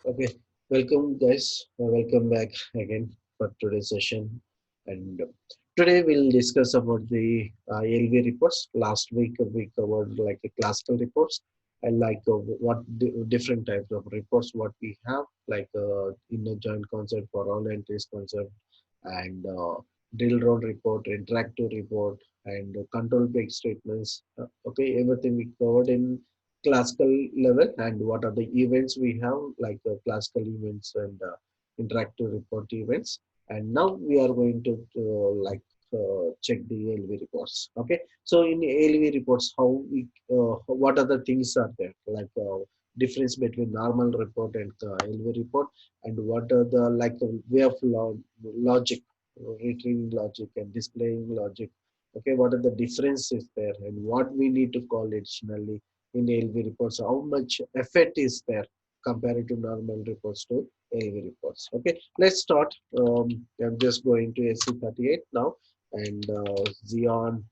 Okay, welcome guys. Welcome back again for today's session. And today we'll discuss about the ALV reports. Last week we covered like a classical reports and like what different types of reports what we have like in a joint concept for all entries concept and drill round report, interactive report, and control break statements. Okay, everything we covered in classical level and what are the events we have like classical events and interactive report events. And now we are going to check the ALV reports. Okay, so in ALV reports, how we what other things are there like difference between normal report and ALV report, and what are the like way of logic, retrieving logic and displaying logic. Okay, what are the differences there and what we need to call additionally in ALV reports, how much effect is there compared to normal reports to ALV reports. Okay, let's start. I'm just going to SC38 now and Xeon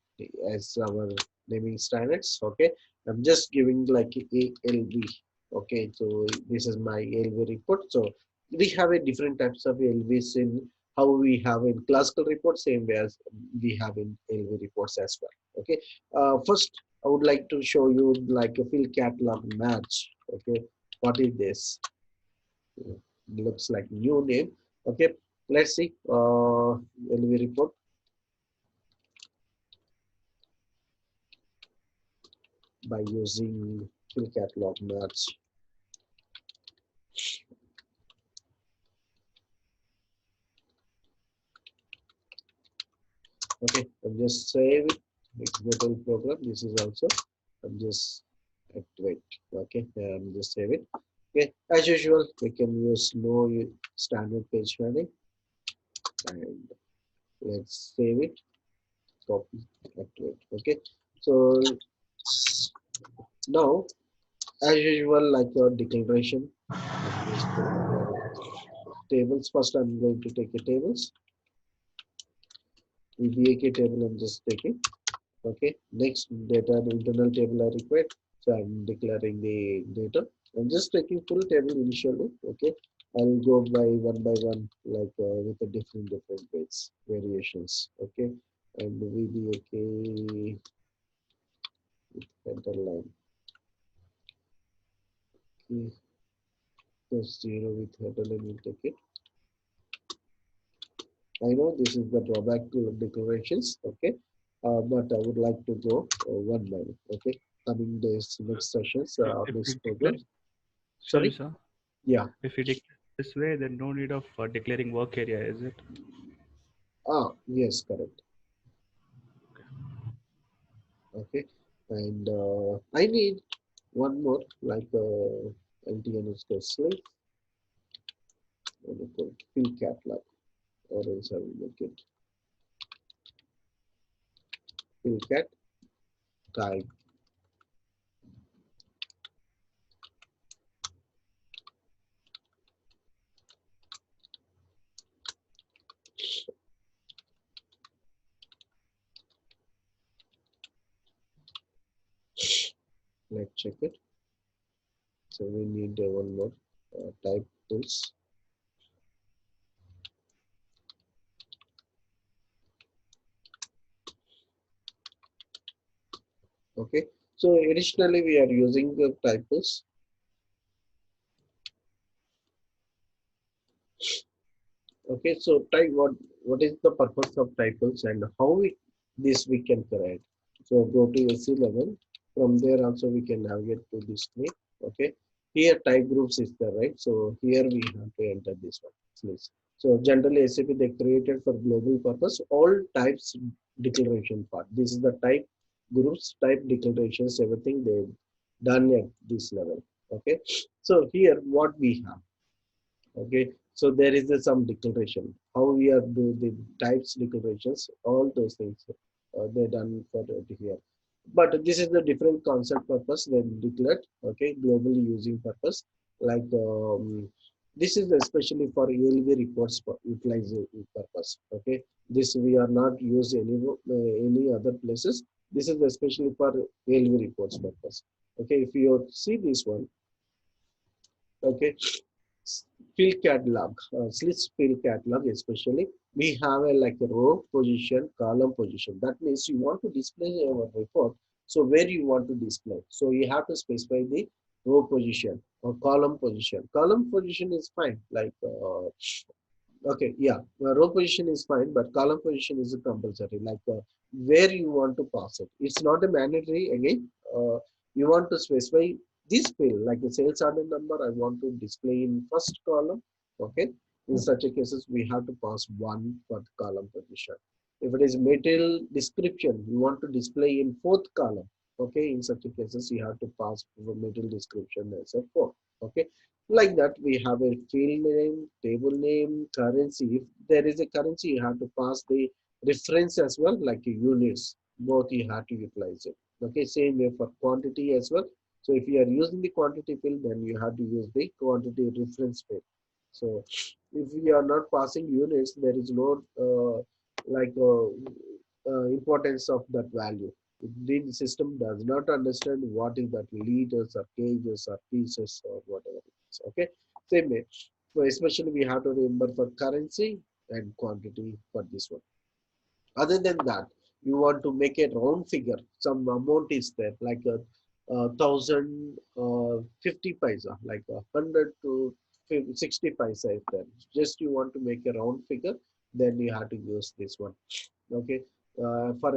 as our naming standards. Okay, I'm just giving like ALV. Okay, so this is my ALV report. So we have a different types of ALVs in how we have in classical reports, same way as we have in ALV reports as well. Okay, first I would like to show you like a field catalog merge. Okay, what is this? It looks like new name. Okay, let's see. LV report by using field catalog merge. Okay, I'm just save it. Executable program. This is also. I'm just activate. Okay, I'm just save it. Okay, as usual, we can use no standard page padding and let's save it. Copy, activate. Okay, so now as usual, like your declaration, tables. First, I'm going to take a tables. VBAK table, I'm just taking. Okay. Next, data internal table I require. So I'm declaring the data. I'm just taking full table initially. Okay. I'll go by one, like with a different weights variations. Okay. And VBAK enter line. Okay. So 0 with header, and we'll take it. I know this is the drawback to declarations, okay, but I would like to go one by one, okay. Coming days, next sessions, If we next declare, programs. sorry, Sorry, sir. yeah, If we declare this way, then no need of declaring work area, is it? yes, correct, okay. And I need one more, like LTN is slate, and fill catalog, or else I will make it fill cat type. Let's check it. So we need one more type tools. Okay, so additionally we are using the typos. Okay, so type what is the purpose of typos and how this we can correct. So go to AC level. From there also we can navigate to this screen. Okay, here type groups is there, right? So here we have to enter this one. Please. So generally SAP they created for global purpose all types declaration part. This is the type groups, type declarations, everything they done at this level. Okay, so here what we have. Okay, so there is some declaration how we are do the types declarations, all those things they done for here, but this is the different concept purpose when declared. Okay, globally using purpose, like this is especially for ALV reports for utilizing purpose. Okay, this we are not use any other places. This is especially for ALV reports purpose. Okay, if you see this one, okay, field catalog, Sliss field catalog especially, we have a like a row position, column position. That means you want to display your report. So where you want to display. So you have to specify the row position or column position. Column position is fine. Like okay, yeah, row position is fine, but column position is a compulsory. Like where you want to pass it. It's not a mandatory again. You want to specify this field, like the sales order number. I want to display in first column. Okay, in such a cases we have to pass one for the column position. If it is material description, you want to display in fourth column. Okay, in such a cases you have to pass the material description as a fourth. Okay, like that, we have a field name, table name, currency. If there is a currency, you have to pass the reference as well, like units. Both you have to utilize it. Okay, same way for quantity as well. So if you are using the quantity field, then you have to use the quantity reference field. So if we are not passing units, there is no like importance of that value. The system does not understand what is that liters or kgs or pieces or whatever it is. Okay, same way. So especially we have to remember for currency and quantity for this one. Other than that, you want to make a round figure. Some amount is there, like a thousand 50 paisa, like 100 to 60 paisa is there. Just you want to make a round figure, then you have to use this one. Okay, for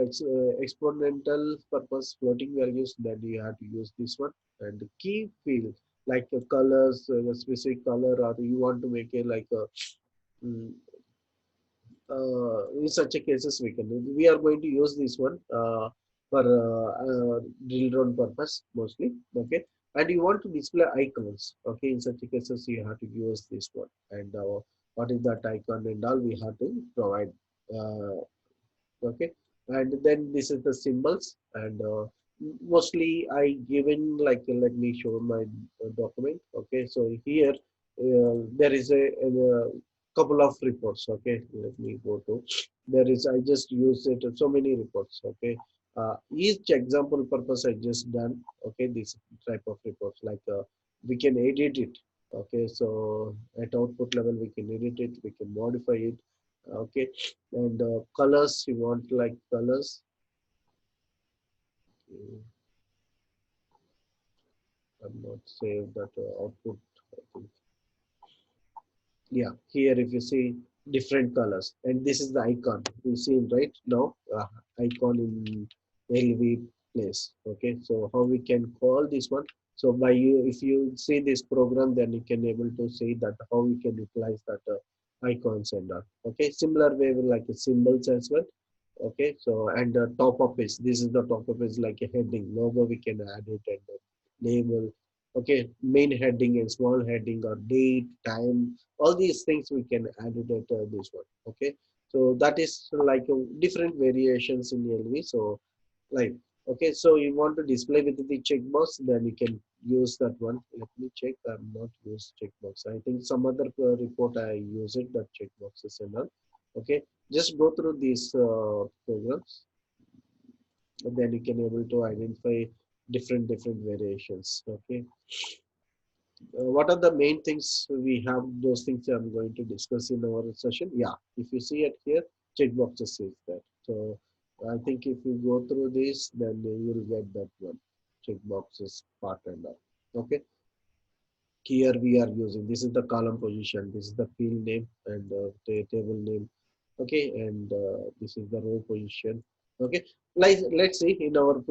exponential purpose, floating values, then you have to use this one. And the key field, like colors, a specific color, or you want to make a like a mm, in such a cases we are going to use this one for drill down purpose mostly. Okay, and you want to display icons. Okay, in such a cases you have to use this one. And what is that icon and all we have to provide. uh, okay, and then this is the symbols. And mostly I given like let me show my document. Okay, so here there is a couple of reports. Okay, let me go to, there is, I just use it so many reports. Okay, each example purpose I just done. Okay, this type of reports, like we can edit it. Okay, so at output level we can edit it, we can modify it. Okay, and colors, you want like colors. Mm, I'm not save that output. I think. Yeah, here if you see different colors, and this is the icon you see right now, icon in LV place. Okay, so how we can call this one. So by you, if you see this program, then you can able to see that how we can utilize that icons and all. Okay, similar way with like the symbols as well. Okay, so and top up is, this is the top up is like a heading logo, we can add it. And label. Okay, main heading and small heading or date, time, all these things we can add it at this one. Okay, so that is like different variations in LV. So like, okay, so you want to display with the checkbox, then you can use that one. Let me check, I'm not use checkbox. I think some other report I use it, that checkboxes and all. Okay, just go through these programs, and then you can able to identify different variations. Okay, what are the main things we have? Those things I'm going to discuss in our session. Yeah, if you see it here, checkboxes is there. So I think if you go through this, then you will get that one, checkboxes part and all. Okay, here we are using, this is the column position, this is the field name and table name. Okay, and this is the row position. Okay, like let's see in our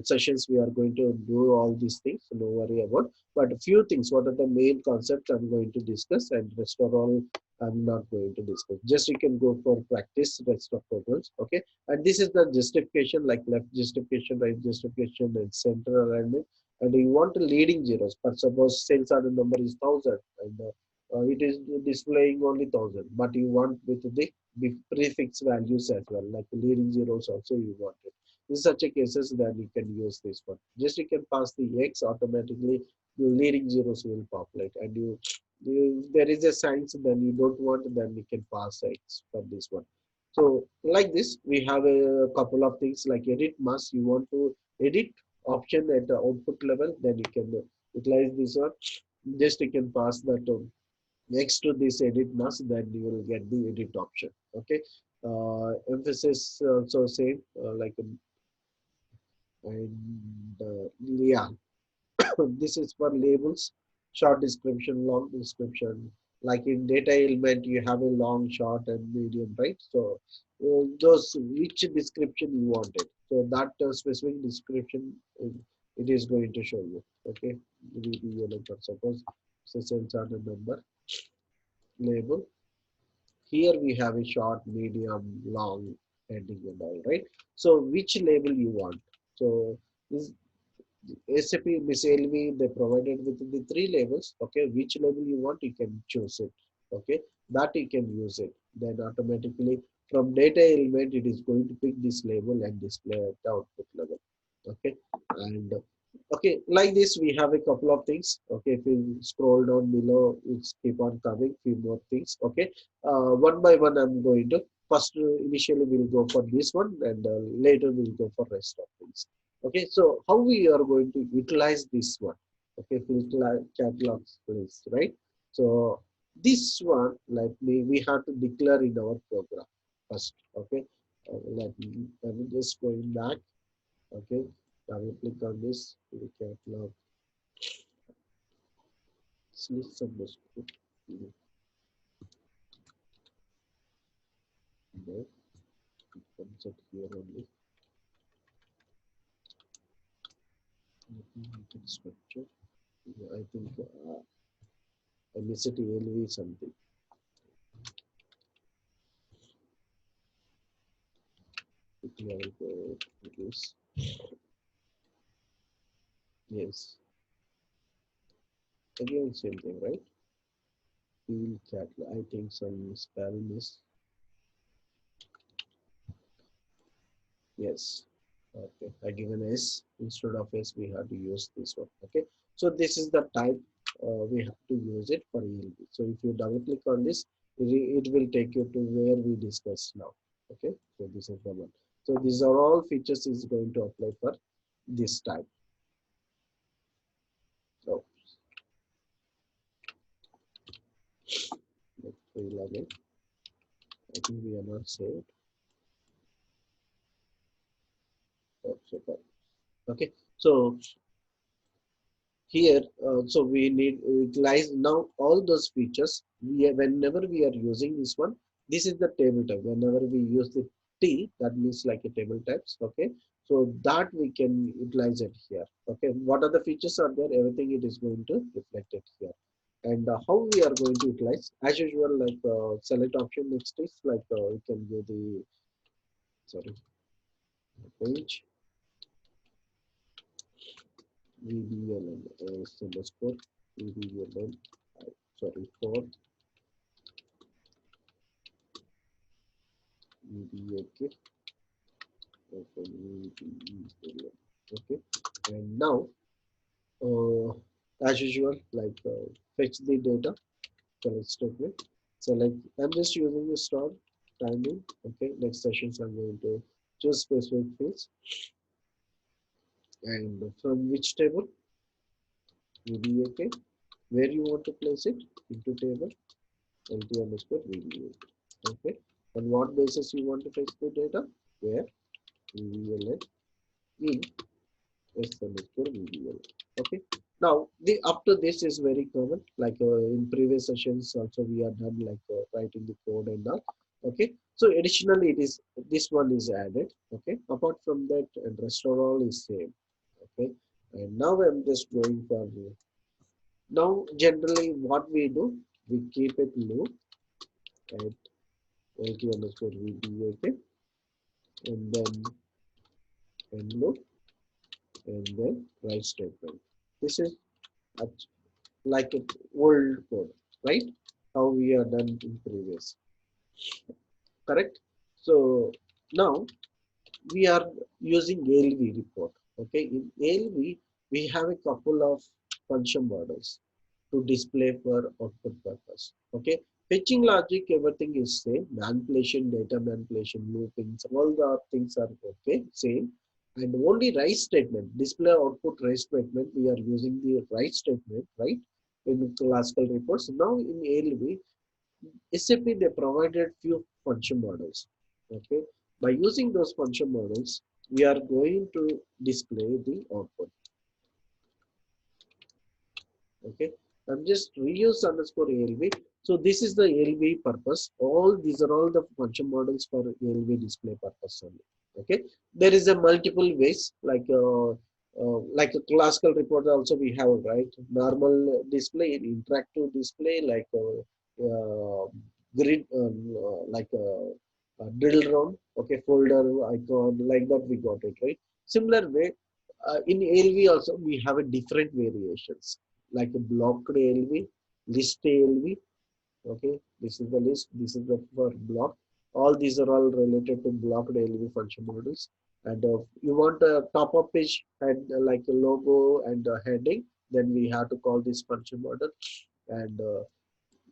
sessions we are going to do all these things, so no worry about. But a few things, what are the main concepts I'm going to discuss, and rest of all I'm not going to discuss. Just you can go for practice rest of programs. Okay, and this is the justification, like left justification, right justification, and center alignment. And you want leading zeros. But suppose sales order number is 1,000 and it is displaying only 1,000, but you want with the prefix values as well, like leading zeros also you want it. In such a cases, then you can use this one. Just you can pass the X automatically, the leading zeros will populate, and there is a sign, so then you don't want, then you can pass X for this one. So like this, we have a couple of things like edit mask. You want to edit option at the output level, then you can utilize this one. Just you can pass that next to this edit mask, then you will get the edit option. Okay, emphasis also same, and yeah, this is for labels, short description, long description. Like in data element, you have a long, short, and medium, right? So those which description you wanted. So that specific description, it is going to show you. Okay, for suppose sensor and number label. Here we have a short, medium, long, ending and all, right? So which label you want? So this SAP Miss ALV, they provided with the three labels. Okay, which label you want, you can choose it. Okay, that you can use it. Then automatically from data element, it is going to pick this label and display at the output level. Okay, and okay, like this, we have a couple of things. Okay, if you scroll down below, it's keep on coming, few more things. Okay, one by one, I'm going to first initially we'll go for this one, and later we'll go for rest of things. Okay, so how we are going to utilize this one? Okay, filter catalogs list, right? So this one, like we have to declare in our program first. Okay, let me just going back. Okay, double click on this catalog list of the scope. No, it comes out here only. Let me make it structure. I think I missed it ALV something. Quickly I will go to this. Yes, again same thing, right? Field catalog. I think some spell miss. Yes. Okay. I given S instead of S. We have to use this one. Okay. So this is the type we have to use it for ELB. So if you double click on this, it will take you to where we discussed now. Okay. So this is the one. So these are all features is going to apply for this type. So let's log in. I think we are not saved. Oh, so far. Okay. So here so we need utilize now all those features. Whenever we are using this one, this is the table type. Whenever we use the T, that means like a table types. Okay, so that we can utilize it here. Okay, what are the features are there, everything it is going to reflect it here. And how we are going to utilize, as usual, like select option next is like we can do the, sorry, page VBLN underscore VBLN, sorry, for VBAK, okay. And now, as usual, like fetch the data, select statement, select, I'm just using the star timing. Okay, next sessions I'm going to choose specific fields, and from which table, VBAK, where you want to place it, into table, LT underscore VBAK. Okay, on what basis you want to fetch the data, where VBLN in S underscore VBL. Okay. Now the up to this is very common. Like in previous sessions also we are done like writing the code and all. Okay. So additionally it is, this one is added. Okay. Apart from that, and rest of all is same. Okay. And now I'm just going for now generally what we do, we keep it low at LT underscore VB. Okay. And then end loop and then write statement. This is like a old code, right? How we are done in previous, correct? So now we are using ALV report. Okay, in ALV we have a couple of function models to display for output purpose. Okay, fetching logic, everything is same. Manipulation, data manipulation, loopings, all the things are okay, same. And only write statement, display output write statement, we are using the write statement, right? in classical reports. Now in ALV, SAP they provided few function models. Okay, by using those function models, we are going to display the output. Okay, I'm just reuse underscore ALV. So this is the ALV purpose. All these are all the function models for ALV display purpose only. Okay, there is a multiple ways like a classical report also we have, right? Normal display, interactive display, grid, like a drill round, okay, folder icon, like that we got it, right? Similar way, in ALV also we have a different variations like a blocked ALV, list ALV. Okay, this is the list. This is the for block. All these are all related to blocked ALV function models. And you want a top-up page and like a logo and a heading, then we have to call this function model. And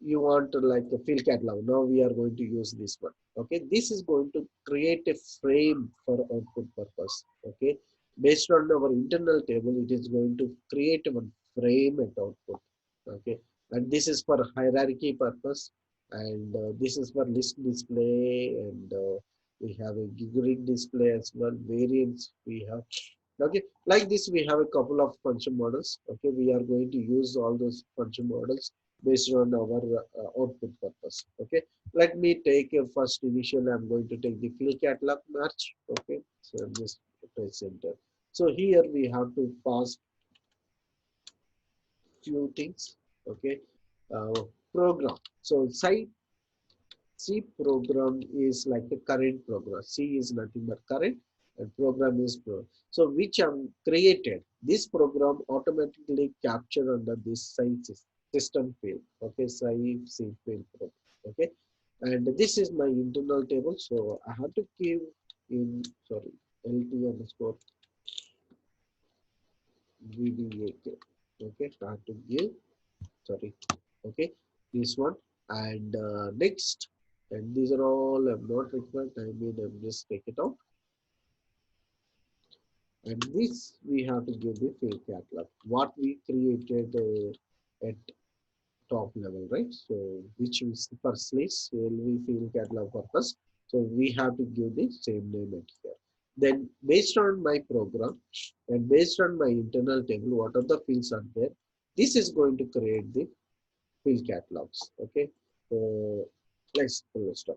you want like a field catalog. Now we are going to use this one. Okay, this is going to create a frame for output purpose. Okay, based on our internal table, it is going to create one frame at output. Okay, and this is for hierarchy purpose, and this is for list display, and we have a grid display as well. Variants we have. Okay, like this we have a couple of function models. Okay, we are going to use all those function models based on our output purpose. Okay, let me take a first initial. I'm going to take the field catalog merge. Okay, so I'm just press enter. So here we have to pass few things. Okay, uh, program. So site C program is like a current program. C is nothing but current, and program is pro. So which I'm created. This program automatically captured under this site system field. Okay, site C field program. Okay, and this is my internal table. So I have to give in sorry LT underscore VBAK. Okay, I have to give sorry. Okay, this one and next, and these are all I'm not required. I mean, I'm just take it out, and this we have to give the field catalog what we created at top level, right? So which is first list LV field catalog purpose. So we have to give the same name at here. Then based on my program and based on my internal table, what are the fields are there? This is going to create the field catalogs. Okay, so let's stop.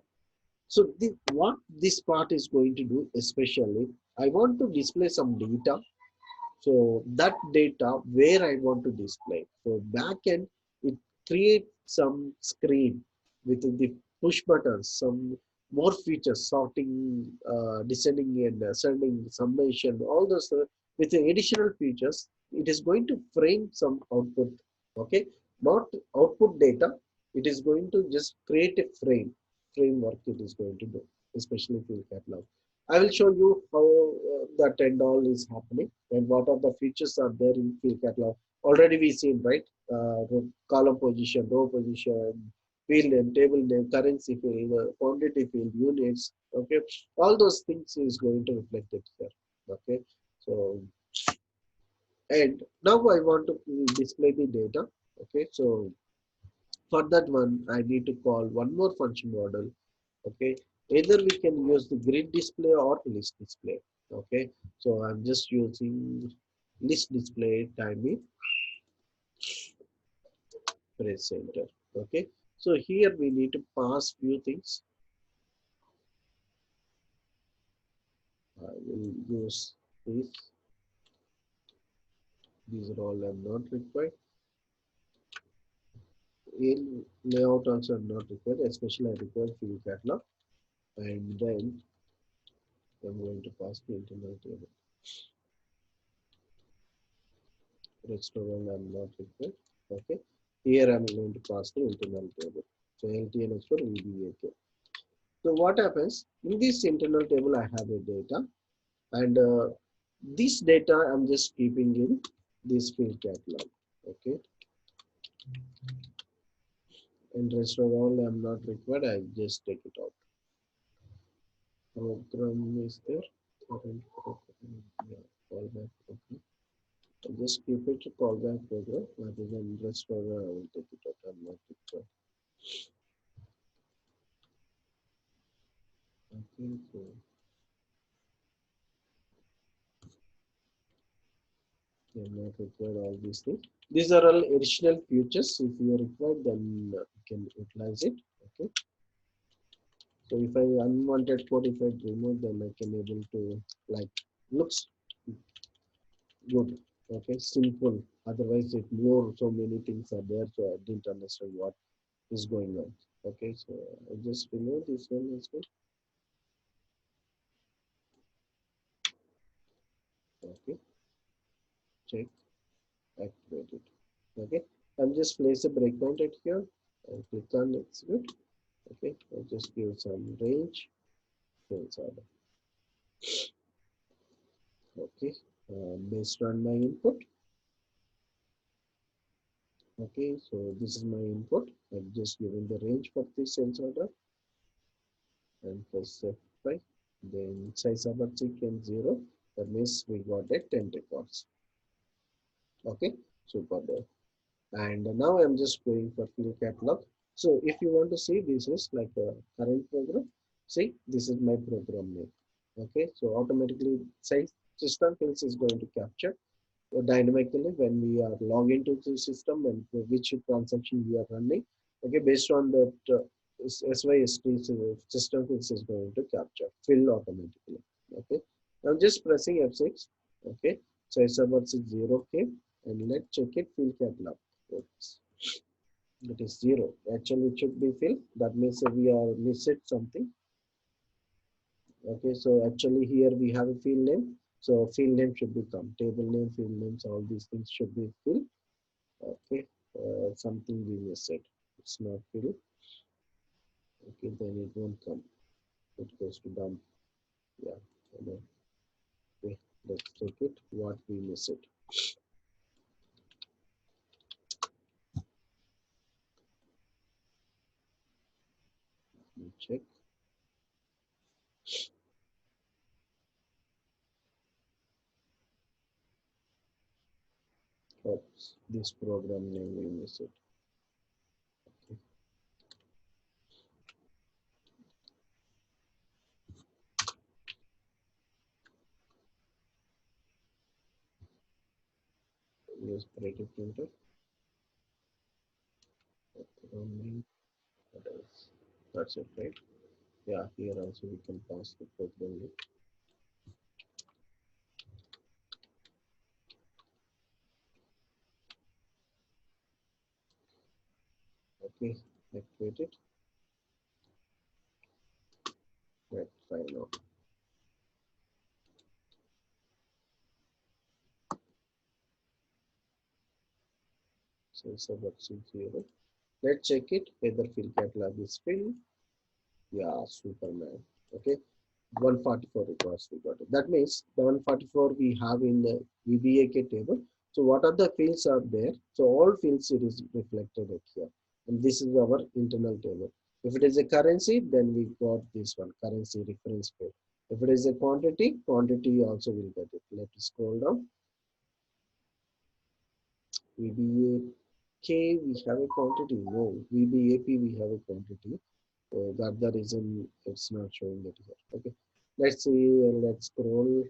So what this part is going to do, especially, I want to display some data. So that data where I want to display. So backend, it creates some screen with the push buttons, some more features, sorting, descending and ascending, summation, all those with the additional features. It is going to frame some output. Okay, not output data. It is going to just create a framework. It is going to do, especially field catalog. I will show you how that and all is happening and what are the features are there in field catalog. Already we seen, right? Column position, row position, field name, table name, currency field, quantity field, units. Okay, all those things is going to reflect it here. Okay, so and now I want to display the data. Okay, so for that one, I need to call one more function model. Okay, either we can use the grid display or list display. Okay, so I'm just using list display timing, press enter. Okay, so here we need to pass few things. I will use this. These are all I'm not required. In layout also I'm not required, especially I require field catalog, and then I'm going to pass the internal table. Rest of all I'm not required. Okay, here I'm going to pass the internal table. So LTN is for VBAK. So what happens in this internal table? I have a data, and this data I'm just keeping in this field catalog. Okay, and rest of all I'm not required. I just take it out. Program is there. Current program, yeah, fallback. Okay, Just keep it a callback program rather than rest program. I will take it out and mark it. Okay, so you are not required all these things. These are all additional features. If you are required, then you can utilize it. Okay. So if I unwanted code, if I remove, then I can able to like looks good. Okay, simple. Otherwise, it more so many things are there, so I didn't understand what is going on. Okay, so I just remove this one as well. Okay, check, activate it. Okay, I'm just place a breakpoint at here and click on execute. Okay, I'll just give some range. Fields order. Okay, based on my input. Okay, so this is my input. I'm just giving the range for this sales order and press F5. Then size of our chicken 0. That means we got a 10 records. Okay, super there. And now I'm just going for field catalog. So if you want to see, this is like a current program. See, this is my program name. Okay, so automatically size system fields is going to capture dynamically when we are log into the system and which transaction we are running. Okay, based on that SYST system is going to capture fill automatically. Okay, I'm just pressing F6. Okay, so server is 0K and let's check it fill catalog. Oops. It is 0. Actually, it should be fill. That means we are missed something. Okay, so actually here we have a field name. So field name should become table name, field names, all these things should be filled. Okay, something we missed. It's not filled. Okay, then it won't come. It goes to dump. Yeah. Okay, let's check it. What we missed. Let me check. Oops, this program name we missed. Okay, use operative printer. Program name. What else? That's it, right? Yeah, here also we can pass the program name. Okay, activate it. Right, try now. So it's about 0. Let's check it whether field catalog is filled. Yeah, Superman. Okay, 144 records we got it. That means the 144 we have in the VBAK table. So what are the fields are there? So all fields it is reflected at here. And this is our internal table. If it is a currency, then we got this one, currency reference field. If it is a quantity, quantity also will get it. Let us scroll down. VBAK, we have a quantity. No, VBAP, we have a quantity. So that's the reason it's not showing it here. Okay, let's see. Let's scroll.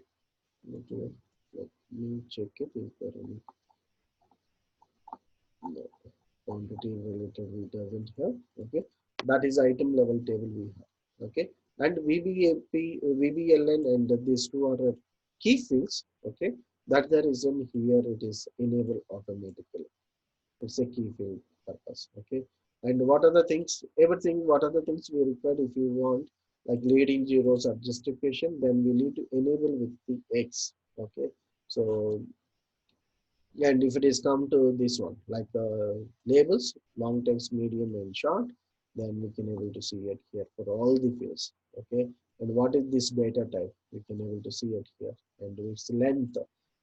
Okay, let me check it. Is there any no, quantity related we doesn't have? Okay, that is item level table we have. Okay, and VBAP, VBLN, and these two are key fields. Okay, that's the reason here it is enabled automatically. It's a key field purpose. Okay, and what are the things? Everything. What are the things we require if you want like leading zeros or justification? Then we need to enable with the X. Okay, so and if it is come to this one like labels, long text, medium, and short, then we can able to see it here for all the fields. Okay, and what is this data type? We can able to see it here, and its length,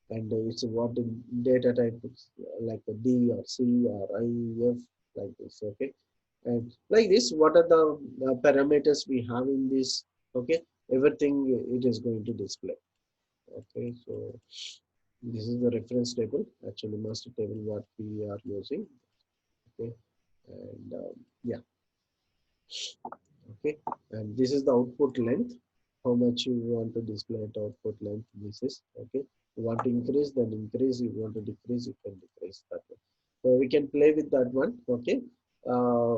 and it's what the data type is, like a D or C or IF, like this. Okay, and like this, what are the parameters we have in this? Okay, everything it is going to display. Okay, so This is the reference table, actually master table what we are using. Okay, and yeah, okay, and this is the output length, how much you want to display at output length. This is okay. You want to increase, then increase. You want to decrease, you can decrease that one. So we can play with that one. Okay, uh,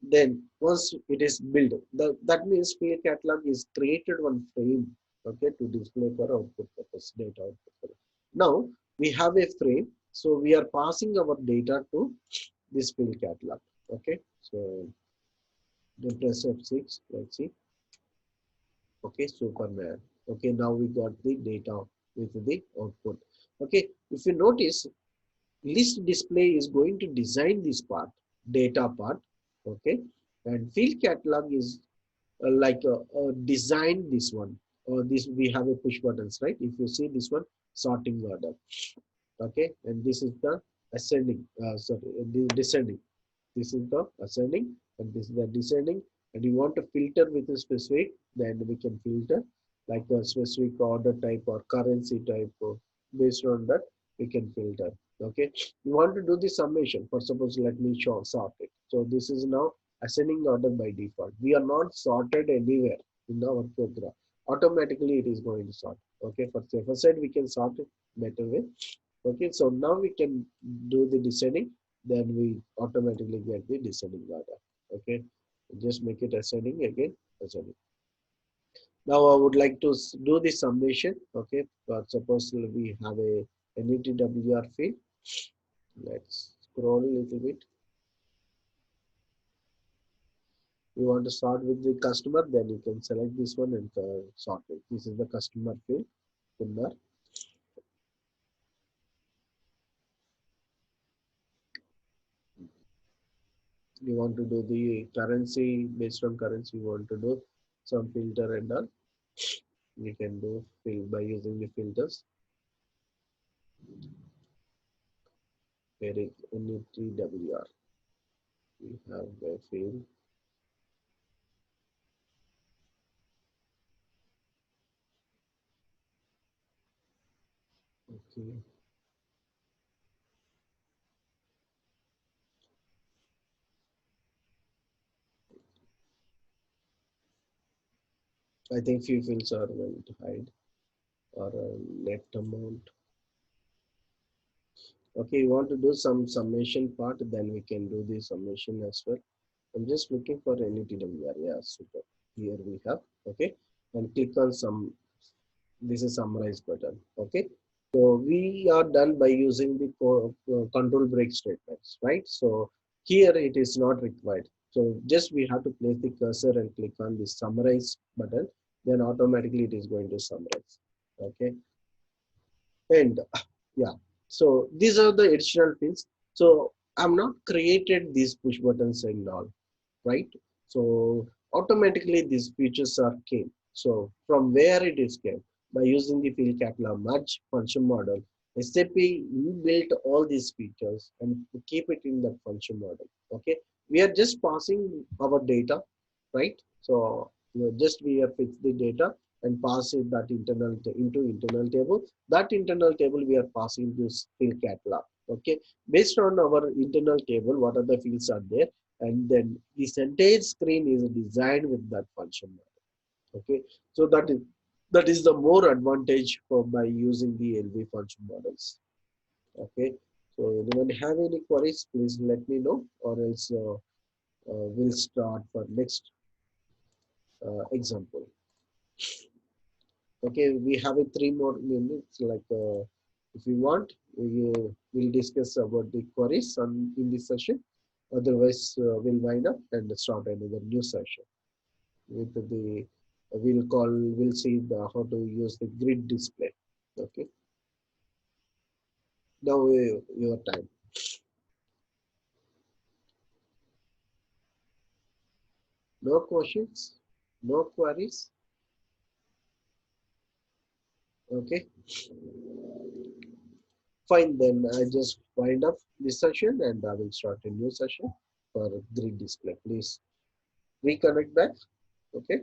then once it is built, that means field catalog is created one frame, okay, to display for output purpose, data output purpose. Now we have a frame, so we are passing our data to this field catalog. Okay, so the press F6, let's see. Okay, Superman. Okay, now we got the data with the output. Okay, if you notice, list display is going to design this part, data part. Okay, and field catalog is like design this one. Or this we have a push buttons, right? If you see this one, sorting order. Okay, and this is the ascending, sorry, the descending. This is the ascending and this is the descending, and you want to filter with a specific, then we can filter like a specific order type or currency type, or based on that we can filter. Okay, you want to do the summation, for suppose let me show sort it. So this is now ascending order by default. We are not sorted anywhere in our program, automatically it is going to sort. Okay, for safer side we can sort it better way. Okay, so now we can do the descending, then we automatically get the descending order. Okay, just make it ascending again, ascending. Now I would like to do the summation. Okay, but suppose we have a NETWR field. Let's scroll a little bit. You want to start with the customer, then you can select this one and sort it. This is the customer field. Kunnar. You want to do the currency, based on currency you want to do some filter and all. You can do by using the filters. Where is NETWR? We have a field. Okay. I think few fields are going to hide or net amount. Okay, you want to do some summation part, then we can do the summation as well. I'm just looking for NETWR. Yeah, super. Here we have. Okay, and click on some. This is summarize button. Okay, so we are done by using the control break statements, right? So here it is not required. So just we have to place the cursor and click on the summarize button, then automatically it is going to summarize. Okay, and yeah, so these are the additional fields. So I'm not created these push buttons and all, right? So automatically these features are came. So from where it is came? By using the field catalog merge function model, SAP built all these features and to keep it in that function model. Okay, we are just passing our data, right? So just we have fixed the data and pass it that into internal table. That internal table we are passing this field catalog. Okay, based on our internal table, what are the fields are there, and then this entire screen is designed with that function model. Okay, so that is the more advantage for by using the LV function models. Okay, so anyone have any queries, please let me know, or else we'll start for next example. Okay, we have a 3 more minutes. Like if you want, we'll discuss about the queries on in this session. Otherwise, we'll wind up and start another new session with the we'll see how to use the grid display. Okay, now your time. No questions, no queries. Okay, fine. Then I just wind up this session and I will start a new session for grid display. Please reconnect back. Okay.